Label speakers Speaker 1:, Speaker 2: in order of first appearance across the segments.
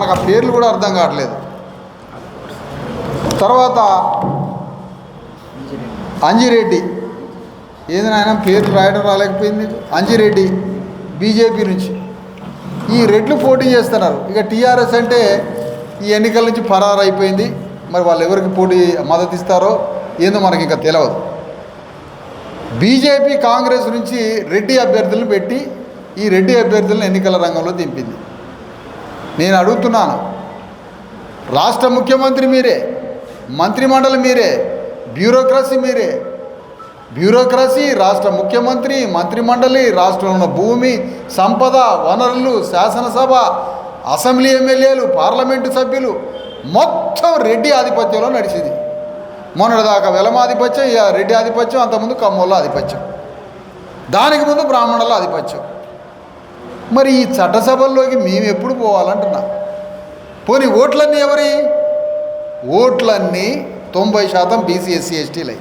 Speaker 1: మనకు ఆ పేర్లు కూడా అర్థం కావట్లేదు. తర్వాత అంజిరెడ్డి, ఏది నాయన పేర్లు రాయడం రాలేకపోయింది. అంజిరెడ్డి బీజేపీ నుంచి. ఈ రెడ్లు పోటీ చేస్తున్నారు. ఇక టీఆర్ఎస్ అంటే ఈ ఎన్నికల నుంచి ఫరారు అయిపోయింది. మరి వాళ్ళు ఎవరికి పోటీ మద్దతు ఇస్తారో ఏందో మనకి ఇంకా తెలియదు. బీజేపీ కాంగ్రెస్ నుంచి రెడ్డి అభ్యర్థులను పెట్టి ఈ రెడ్డి అభ్యర్థులను ఎన్నికల రంగంలో దింపింది. నేను అడుగుతున్నాను, రాష్ట్ర ముఖ్యమంత్రి మీరే, మంత్రిమండలి మీరే, బ్యూరోక్రసీ మీరే. బ్యూరోక్రసీ, రాష్ట్ర ముఖ్యమంత్రి, మంత్రిమండలి, రాష్ట్రంలో ఉన్న భూమి, సంపద, వనరులు, శాసనసభ, అసెంబ్లీ ఎమ్మెల్యేలు, పార్లమెంటు సభ్యులు మొత్తం రెడ్డి ఆధిపత్యంలో నడిచింది. మొన్నటిదాకా వెలమ ఆధిపత్యం, ఇక రెడ్డి ఆధిపత్యం, అంతకుముందు కమ్మోళ్ళ ఆధిపత్యం, దానికి ముందు బ్రాహ్మణుల ఆధిపత్యం. మరి ఈ చట్టసభల్లోకి మేము ఎప్పుడు పోవాలంటున్నా? పోనీ ఓట్లన్నీ ఎవరి? ఓట్లన్నీ 90% బీసీ ఎస్సీ ఎస్టీలై.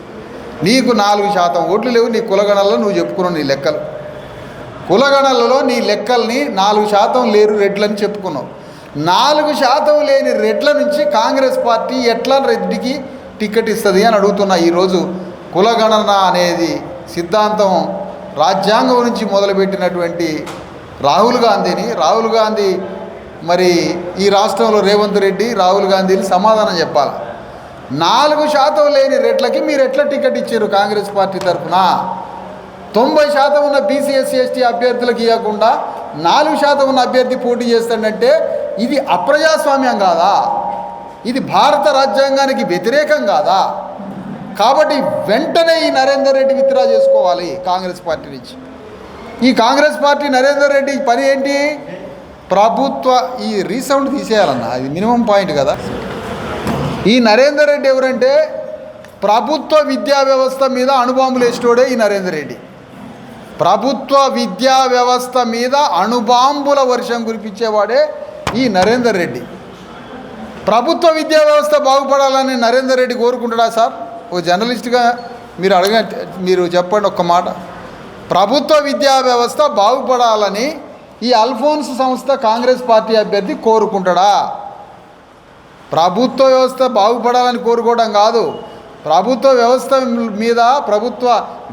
Speaker 1: నీకు 4% ఓట్లు లేవు. నీ కులగణల్లో నువ్వు చెప్పుకున్నావు నీ లెక్కలు. కులగణలలో నీ లెక్కల్ని 4% లేరు రెడ్లని చెప్పుకున్నావు. 4% లేని రెడ్ల నుంచి కాంగ్రెస్ పార్టీ ఎట్లా రెడ్డికి టికెట్ ఇస్తుంది అని అడుగుతున్నా. ఈరోజు కులగణన అనేది సిద్ధాంతం రాజ్యాంగం నుంచి మొదలుపెట్టినటువంటి రాహుల్ గాంధీ మరి ఈ రాష్ట్రంలో రేవంత్ రెడ్డి, రాహుల్ గాంధీని సమాధానం చెప్పాలి. 4% లేని రెడ్లకి మీరు ఎట్లా టికెట్ ఇచ్చారు కాంగ్రెస్ పార్టీ తరఫున? 90% ఉన్న బీసీ ఎస్సీ ఎస్టీ అభ్యర్థులకు ఇవ్వకుండా 4% ఉన్న అభ్యర్థి పోటీ చేస్తాడంటే ఇది అప్రజాస్వామ్యం కాదా? ఇది భారత రాజ్యాంగానికి వ్యతిరేకం కాదా? కాబట్టి వెంటనే ఈ నరేందర్ రెడ్డి విత్డ్రా చేసుకోవాలి కాంగ్రెస్ పార్టీ నుంచి. ఈ కాంగ్రెస్ పార్టీ నరేందర్ రెడ్డి పని ఏంటి? ఈ రీసౌండ్ తీసేయాలన్న, అది మినిమం పాయింట్ కదా. ఈ నరేందర్ రెడ్డి ఎవరంటే ప్రభుత్వ విద్యా వ్యవస్థ మీద అణుబాంబులు వేసేటోడే ఈ నరేందర్ రెడ్డి. ప్రభుత్వ విద్యా వ్యవస్థ మీద అణుబాంబుల వర్షం కురిపించేవాడే ఈ నరేందర్ రెడ్డి. ప్రభుత్వ విద్యా వ్యవస్థ బాగుపడాలని నరేందర్ రెడ్డి కోరుకుంటాడా సార్? ఓ జర్నలిస్ట్గా మీరు చెప్పండి ఒక్క మాట. ప్రభుత్వ విద్యా వ్యవస్థ బాగుపడాలని ఈ అల్ఫోన్స్ సంస్థ కాంగ్రెస్ పార్టీ అభ్యర్థి కోరుకుంటాడా? ప్రభుత్వ వ్యవస్థ బాగుపడాలని కోరుకోవడం కాదు, ప్రభుత్వ వ్యవస్థ మీద, ప్రభుత్వ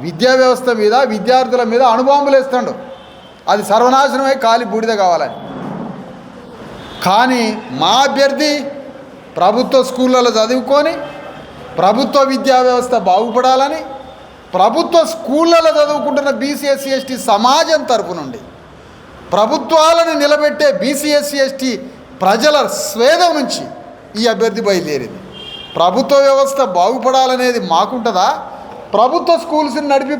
Speaker 1: విద్యా వ్యవస్థ మీద, విద్యార్థుల మీద అణుబాంబులు వేస్తాడు. అది సర్వనాశనమై కాలి బూడిద కావాలని. కానీ మా అభ్యర్థి ప్రభుత్వ స్కూళ్ళలో చదువుకొని ప్రభుత్వ విద్యా వ్యవస్థ బాగుపడాలని ప్రభుత్వ స్కూళ్ళలో చదువుకుంటున్న బీసీ ఎస్సీ ఎస్టీ సమాజం తరపు నుండి ప్రభుత్వాలను నిలబెట్టే బీసీ ఎస్సీ ఎస్టీ ప్రజల స్వేదం నుంచి ఈ అభ్యర్థి బయలుదేరింది. ప్రభుత్వ వ్యవస్థ బాగుపడాలనేది మాకుంటుందా? ప్రభుత్వ స్కూల్స్ని నడిపి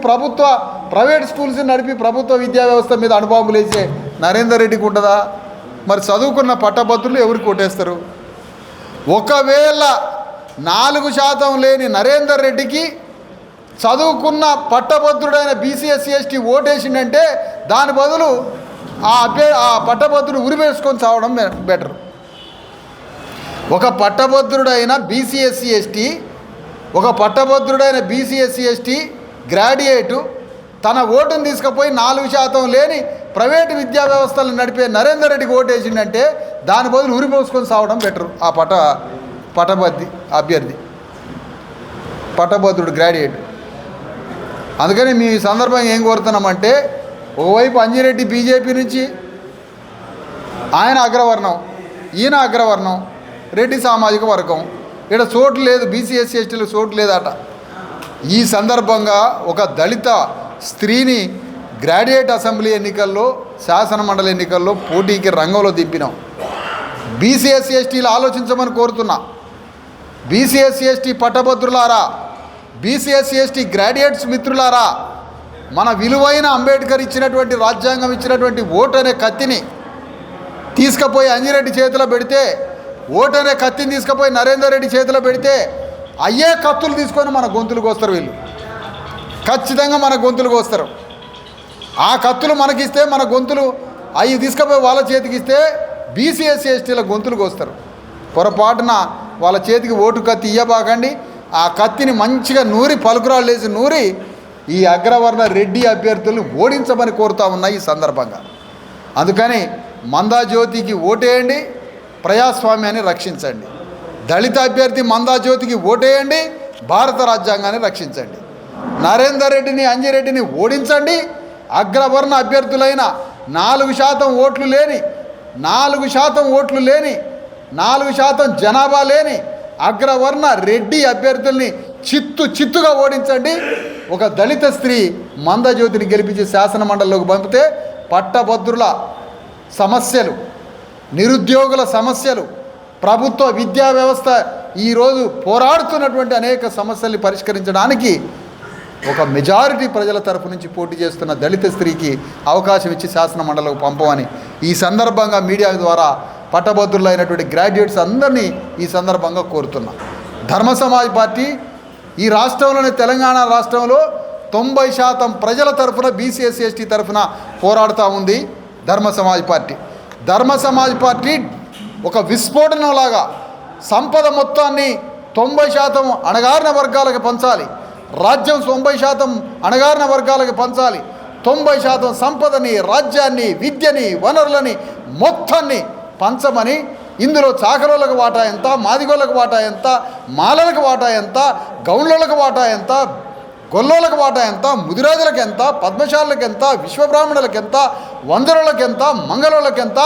Speaker 1: ప్రైవేట్ స్కూల్స్ని నడిపి ప్రభుత్వ విద్యా వ్యవస్థ మీద అణుబాంబులు వేసే నరేందర్ రెడ్డికి ఉంటుందా? మరి చదువుకున్న పట్టభద్రులు ఎవరికి కొట్టేస్తారు? ఒకవేళ 4% లేని నరేందర్ రెడ్డికి చదువుకున్న పట్టభద్రుడైన బీసీ ఎస్సీ ఎస్టీ ఓటేసిందంటే దాని బదులు ఆ పట్టభద్రుడు ఉరివేసుకొని చావడం బెటర్. ఒక పట్టభద్రుడైన బీసీ ఎస్సీ ఎస్టీ గ్రాడ్యుయేటు తన ఓటును తీసుకుపోయి 4% లేని ప్రైవేటు విద్యా వ్యవస్థలను నడిపే నరేందర్ రెడ్డికి ఓటేసిందంటే దాని బదులు ఉరిపోసుకొని సావడం బెటర్. ఆ అభ్యర్థి పట్టభద్రుడు గ్రాడ్యుయేట్. అందుకని మీ సందర్భంగా ఏం కోరుతున్నామంటే, ఒకవైపు అంజిరెడ్డి బీజేపీ నుంచి ఆయన అగ్రవర్ణం, ఈయన అగ్రవర్ణం, రెడ్డి సామాజిక వర్గం, ఇక్కడ చోటు లేదు, బీసీ ఎస్సీ ఎస్టీలకు చోటు లేదట. ఈ సందర్భంగా ఒక దళిత స్త్రీని గ్రాడ్యుయేట్ అసెంబ్లీ ఎన్నికల్లో, శాసనమండలి ఎన్నికల్లో పోటీకి రంగంలో దింపినాం. బీసీ ఎస్సీ ఎస్టీలు ఆలోచించమని కోరుతున్నా. బీసీ ఎస్సీ ఎస్టీ పట్టభద్రులారా, బీసీ ఎస్సీ ఎస్టీ గ్రాడ్యుయేట్స్ మిత్రులారా, మన విలువైన అంబేద్కర్ ఇచ్చినటువంటి, రాజ్యాంగం ఇచ్చినటువంటి ఓటు అనే కత్తిని తీసుకుపోయి అంజిరెడ్డి చేతిలో పెడితే, ఓటు అనే కత్తిని తీసుకుపోయి నరేందర్ రెడ్డి చేతిలో పెడితే అయ్యే కత్తులు తీసుకొని మన గొంతులకు వస్తారు. వీళ్ళు ఖచ్చితంగా మన గొంతులకు వస్తారు. ఆ కత్తులు మనకిస్తే, మన గొంతులు అవి తీసుకుపోయి వాళ్ళ చేతికి ఇస్తే బీసీ ఎస్సీ ఎస్టీల గొంతులకు వస్తారు. పొరపాటున వాళ్ళ చేతికి ఓటు కత్తి ఇయ్యబాకండి. ఆ కత్తిని మంచిగా పలుకురాళ్ళు వేసి నూరి ఈ అగ్రవర్ణ రెడ్డి అభ్యర్థులను ఓడించమని కోరుతా ఉన్నాయి ఈ సందర్భంగా. అందుకని మందా జ్యోతికి ఓటేయండి. ప్రజాస్వామ్యాన్ని రక్షించండి. దళిత అభ్యర్థి మందా జ్యోతికి ఓటేయండి, భారత రాజ్యాంగాన్ని రక్షించండి. నరేందర్ రెడ్డిని, అంజిరెడ్డిని ఓడించండి. అగ్రవర్ణ అభ్యర్థులైన 4% ఓట్లు లేని 4% జనాభా లేని అగ్రవర్ణ రెడ్డి అభ్యర్థుల్ని చిత్తుగా ఓడించండి. ఒక దళిత స్త్రీ మందజ్యోతిని గెలిపించి శాసనమండలిలోకి పంపితే పట్టభద్రుల సమస్యలు, నిరుద్యోగుల సమస్యలు, ప్రభుత్వ విద్యా వ్యవస్థ ఈరోజు పోరాడుతున్నటువంటి అనేక సమస్యల్ని పరిష్కరించడానికి ఒక మెజారిటీ ప్రజల తరఫు నుంచి పోటీ చేస్తున్న దళిత స్త్రీకి అవకాశం ఇచ్చి శాసనమండలికి పంపమని ఈ సందర్భంగా మీడియా ద్వారా పట్టభద్రులైనటువంటి గ్రాడ్యుయేట్స్ అందరినీ ఈ సందర్భంగా కోరుతున్నా. ధర్మ సమాజ్ పార్టీ ఈ రాష్ట్రంలోని తెలంగాణ రాష్ట్రంలో 90% ప్రజల తరఫున బీసీ ఎస్సీ ఎస్టీ తరఫున పోరాడుతూ ఉంది ధర్మ సమాజ్ పార్టీ ఒక విస్ఫోటనంలాగా సంపద మొత్తాన్ని 90% అణగారిన వర్గాలకు పంచాలి, రాజ్యం 90% అణగారిన వర్గాలకు పంచాలి, 90% సంపదని, రాజ్యాన్ని, విద్యని, వనరులని మొత్తాన్ని పంచమని, ఇందులో చాకరోళ్ళకు వాటా ఎంత, మాదిగోళ్ళకు వాటా ఎంత, మాలలకు వాటా ఎంత, గౌండ్లకు వాటా ఎంత, గొల్లోలకు వాటా ఎంత, ముదిరాజులకు ఎంత, పద్మశాలకు ఎంత, విశ్వబ్రాహ్మణులకు ఎంత, వందరులకు ఎంత, మంగళోళ్ళకి ఎంత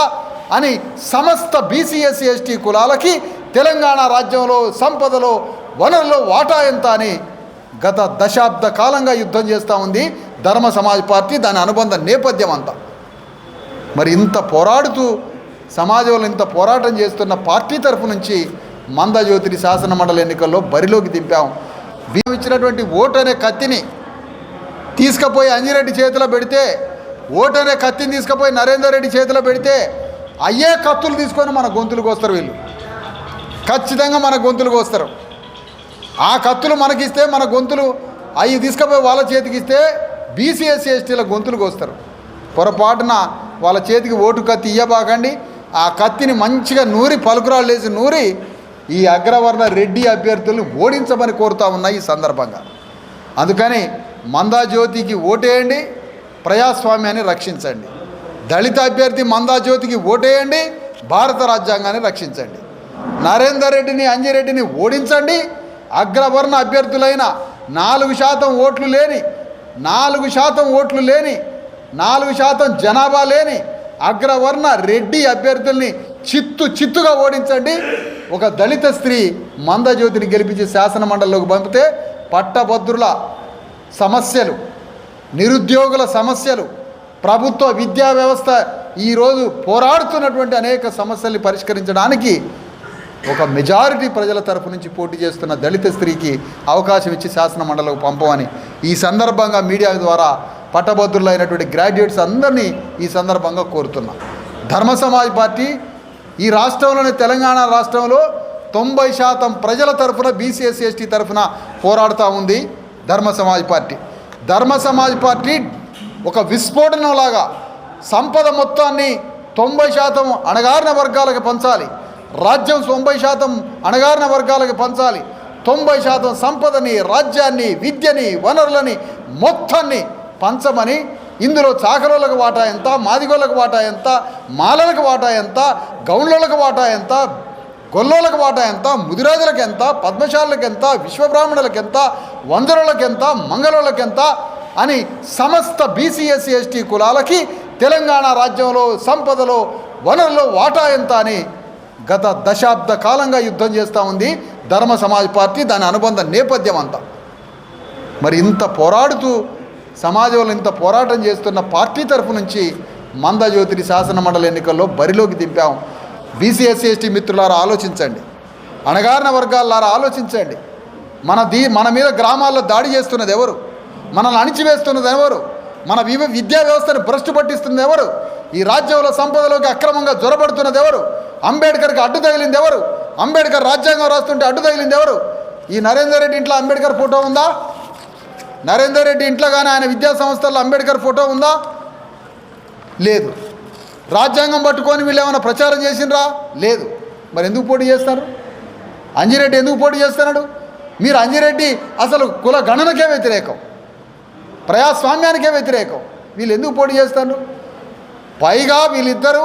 Speaker 1: అని సమస్త బీసీ ఎస్సీ ఎస్టీ కులాలకి తెలంగాణ రాజ్యంలో సంపదలో వనరులో వాటా ఎంత అని గత దశాబ్ద కాలంగా యుద్ధం చేస్తూ ఉంది ధర్మ సమాజ్ పార్టీ, దాని అనుబంధ నేపథ్యం అంతా. మరి ఇంత పోరాడుతూ సమాజంలో ఇంత పోరాటం చేస్తున్న పార్టీ తరఫు నుంచి మందజ్యోతిని శాసనమండలి ఎన్నికల్లో బరిలోకి దింపాం. మేము ఇచ్చినటువంటి ఓటు అనే కత్తిని తీసుకుపోయి అంజిరెడ్డి చేతిలో పెడితే, ఓటు అనే కత్తిని తీసుకుపోయి నరేందర్ రెడ్డి చేతిలో పెడితే అయ్యే కత్తులు తీసుకొని మన గొంతులకు వస్తారు. వీళ్ళు ఖచ్చితంగా మన గొంతులకు వస్తారు. ఆ కత్తులు మనకిస్తే మన గొంతులు అవి తీసుకుపోయి వాళ్ళ చేతికి ఇస్తే బీసీ ఎస్సీ ఎస్టీల గొంతులకు వస్తారు. పొరపాటున వాళ్ళ చేతికి ఓటు కత్తి ఇయ్యబాకండి. ఆ కత్తిని మంచిగా నూరి, పలుకురాళ్ళు వేసి నూరి ఈ అగ్రవర్ణ రెడ్డి అభ్యర్థులను ఓడించమని కోరుతా ఉన్నాయి ఈ సందర్భంగా. అందుకని మందా జ్యోతికి ఓటేయండి, ప్రజాస్వామ్యాన్ని రక్షించండి. దళిత అభ్యర్థి మందా జ్యోతికి ఓటేయండి, భారత రాజ్యాంగాన్ని రక్షించండి. నరేందర్ రెడ్డిని, అంజిరెడ్డిని ఓడించండి. అగ్రవర్ణ అభ్యర్థులైన 4% ఓట్లు లేని 4% జనాభా లేని అగ్రవర్ణ రెడ్డి అభ్యర్థుల్ని చిత్తుగా ఓడించండి. ఒక దళిత స్త్రీ మందజ్యోతిని గెలిపించి శాసనమండలిలోకి పంపితే పట్టభద్రుల సమస్యలు, నిరుద్యోగుల సమస్యలు, ప్రభుత్వ విద్యా వ్యవస్థ ఈరోజు పోరాడుతున్నటువంటి అనేక సమస్యల్ని పరిష్కరించడానికి ఒక మెజారిటీ ప్రజల తరఫు నుంచి పోటీ చేస్తున్న దళిత స్త్రీకి అవకాశం ఇచ్చి శాసనమండలికి పంపమని ఈ సందర్భంగా మీడియా ద్వారా పట్టభద్రులైనటువంటి గ్రాడ్యుయేట్స్ అందరినీ ఈ సందర్భంగా కోరుతున్నా. ధర్మ సమాజ్ పార్టీ ఈ రాష్ట్రంలోని తెలంగాణ రాష్ట్రంలో 90% ప్రజల తరఫున బీసీ ఎస్సీ ఎస్టీ తరఫున పోరాడుతూ ఉంది ధర్మ సమాజ్ పార్టీ ఒక విస్ఫోటనంలాగా సంపద మొత్తాన్ని 90% అణగారిన వర్గాలకు పంచాలి, రాజ్యం 90% అణగారిన వర్గాలకు పంచాలి, 90% సంపదని, రాజ్యాన్ని, విద్యని, వనరులని మొత్తాన్ని పంచమని, ఇందులో చాకరోళ్ళకు వాటా ఎంత, మాదిగోళ్ళకు వాటా ఎంత, మాలలకు వాటా ఎంత, గౌండ్లకు వాటా ఎంత, గొల్లోలకు వాటా ఎంత, ముదిరాజులకు ఎంత, పద్మశాలకు ఎంత, విశ్వబ్రాహ్మణులకు ఎంత, వందరులకు ఎంత, మంగళోళ్ళకి ఎంత అని సమస్త బీసీ ఎస్సీ ఎస్టీ కులాలకి తెలంగాణ రాజ్యంలో సంపదలో వనరులో వాటా ఎంత అని గత దశాబ్ద కాలంగా యుద్ధం చేస్తూ ఉంది ధర్మ సమాజ్ పార్టీ, దాని అనుబంధ నేపథ్యం అంతా. మరి ఇంత పోరాడుతూ సమాజంలో ఇంత పోరాటం చేస్తున్న పార్టీ తరఫు నుంచి మందజ్యోతిని శాసనమండలి ఎన్నికల్లో బరిలోకి దింపాం. బీసీ ఎస్సీ ఎస్టీ మిత్రులారా ఆలోచించండి, అణగారిన వర్గాలారా ఆలోచించండి. మన మీద గ్రామాల్లో దాడి చేస్తున్నది ఎవరు? మనల్ని అణిచివేస్తున్నది ఎవరు? మన విద్యా వ్యవస్థను భ్రష్టు పట్టిస్తున్నది ఎవరు? ఈ రాజ్యంలో సంపదలోకి అక్రమంగా జొరబడుతున్నది ఎవరు? అంబేద్కర్కి అడ్డు తగిలింది ఎవరు? అంబేద్కర్ రాజ్యాంగం రాస్తుంటే అడ్డు తగిలింది ఎవరు? ఈ నరేందర్ రెడ్డి ఇంట్లో అంబేద్కర్ ఫోటో ఉందా? నరేందర్ రెడ్డి ఇంట్లో కానీ ఆయన విద్యా సంస్థల్లో అంబేద్కర్ ఫోటో ఉందా? లేదు. రాజ్యాంగం పట్టుకొని వీళ్ళు ఏమైనా ప్రచారం చేసినరా? లేదు. మరి ఎందుకు పోటీ చేస్తారు? అంజిరెడ్డి ఎందుకు పోటీ చేస్తున్నాడు? మీరు అంజిరెడ్డి అసలు కుల గణనకే వ్యతిరేకం, ప్రజాస్వామ్యానికే వ్యతిరేకం. వీళ్ళు ఎందుకు పోటీ చేస్తారు? పైగా వీళ్ళిద్దరూ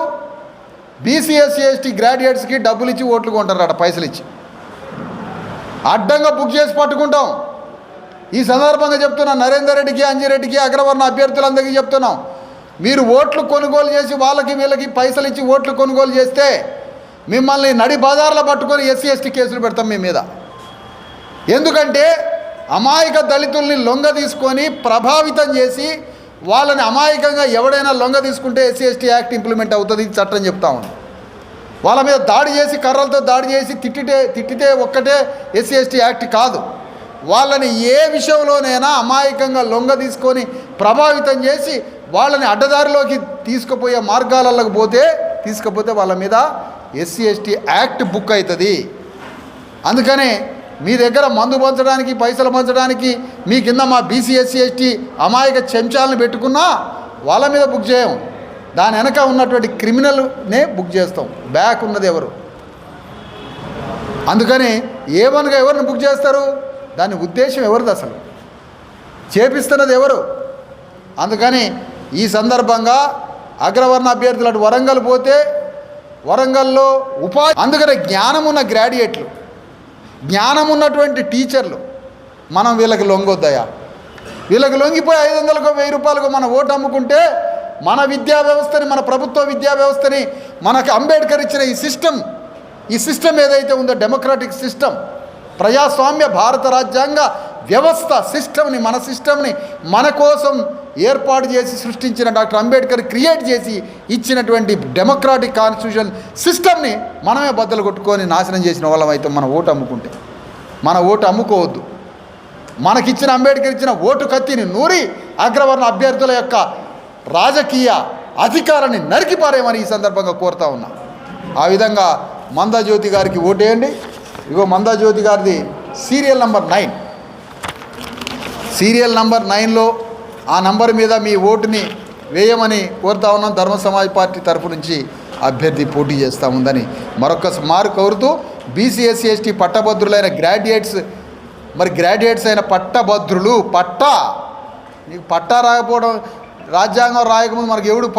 Speaker 1: బీసీ ఎస్సీ ఎస్టీ గ్రాడ్యుయేట్స్కి డబ్బులు ఇచ్చి ఓట్లు కొంటారట, పైసలు ఇచ్చి అడ్డంగా బుక్ చేసి పట్టుకుంటాం. ఈ సందర్భంగా చెప్తున్నాం, నరేందర్ రెడ్డికి, అంజిరెడ్డికి, అగ్రవర్ణ అభ్యర్థులందరికీ చెప్తున్నాం, మీరు ఓట్లు కొనుగోలు చేసి వాళ్ళకి వీళ్ళకి పైసలు ఇచ్చి ఓట్లు కొనుగోలు చేస్తే మిమ్మల్ని నడి బజార్లో పట్టుకొని ఎస్సీ ఎస్టీ కేసులు పెడతాం మీ మీద. ఎందుకంటే అమాయక దళితుల్ని లొంగ తీసుకొని ప్రభావితం చేసి వాళ్ళని అమాయకంగా ఎవడైనా లొంగ తీసుకుంటే ఎస్సీ ఎస్టీ యాక్ట్ ఇంప్లిమెంట్ అవుతుంది, చట్టం చెప్తా ఉంది. వాళ్ళ మీద దాడి చేసి, కర్రలతో దాడి చేసి తిట్టితే ఒక్కటే ఎస్సీ ఎస్టీ యాక్ట్ కాదు. వాళ్ళని ఏ విషయంలోనైనా అమాయకంగా లొంగ తీసుకొని ప్రభావితం చేసి వాళ్ళని అడ్డదారిలోకి తీసుకుపోయే మార్గాలకు తీసుకుపోతే వాళ్ళ మీద ఎస్సీ ఎస్టీ యాక్ట్ బుక్ అవుతుంది. అందుకనే మీ దగ్గర మందు పంచడానికి, పైసలు పంచడానికి మీ కింద మా బీసీ ఎస్సీ ఎస్టీ అమాయక చెంచాలను పెట్టుకున్నా వాళ్ళ మీద బుక్ చేయం. దాని వెనక ఉన్నటువంటి క్రిమినల్నే బుక్ చేస్తాం. బ్యాక్ ఉన్నది ఎవరు? అందుకని ఏమనగా ఎవరిని బుక్ చేస్తారు? దాని ఉద్దేశం ఎవరిది? అసలు చేపిస్తున్నది ఎవరు? అందుకని ఈ సందర్భంగా అగ్రవర్ణ అభ్యర్థులు అటు వరంగల్ పోతే వరంగల్లో అందుకని జ్ఞానం ఉన్న గ్రాడ్యుయేట్లు, జ్ఞానం ఉన్నటువంటి టీచర్లు మనం వీళ్ళకి లొంగొద్దయా? వీళ్ళకి లొంగిపోయి 500కో 1000 రూపాయలకో మన ఓటు అమ్ముకుంటే మన విద్యా వ్యవస్థని, మన ప్రభుత్వ విద్యా వ్యవస్థని, మనకు అంబేద్కర్ ఇచ్చిన ఈ సిస్టమ్ ఏదైతే ఉందో డెమోక్రాటిక్ సిస్టమ్, ప్రజాస్వామ్య భారత రాజ్యాంగ వ్యవస్థ సిస్టమ్ని, మన సిస్టమ్ని మన కోసం ఏర్పాటు చేసి సృష్టించిన డాక్టర్ అంబేద్కర్ క్రియేట్ చేసి ఇచ్చినటువంటి డెమోక్రాటిక్ కాన్స్టిట్యూషన్ సిస్టమ్ని మనమే బద్దలు కొట్టుకొని నాశనం చేసిన వాళ్ళం అయితే మన ఓటు అమ్ముకుంటే. మన ఓటు అమ్ముకోవద్దు. మనకిచ్చిన అంబేద్కర్ ఇచ్చిన ఓటు కత్తిని నూరి అగ్రవర్ణ అభ్యర్థుల యొక్క రాజకీయ అధికారాన్ని నరికిపారేయమని ఈ సందర్భంగా కోరుతా ఉన్నా. ఆ విధంగా మందాజ్యోతి గారికి ఓటేయండి. ఇగో మందాజ్యోతి గారిది సీరియల్ నంబర్ 9. సీరియల్ నంబర్ 9లో ఆ నంబర్ మీద మీ ఓటుని వేయమని కోరుతా ఉన్నాం. ధర్మ సమాజ్ పార్టీ తరఫు నుంచి అభ్యర్థి పోటీ చేస్తూ ఉందని మరొకసారి కోరుతూ, బీసీ ఎస్సీ ఎస్టీ పట్టభద్రులైన గ్రాడ్యుయేట్స్, మరి గ్రాడ్యుయేట్స్ అయిన పట్టభద్రులు, నీకు పట్టా రాకపోవడం, రాజ్యాంగం రాయకముందు మనకు ఎవడు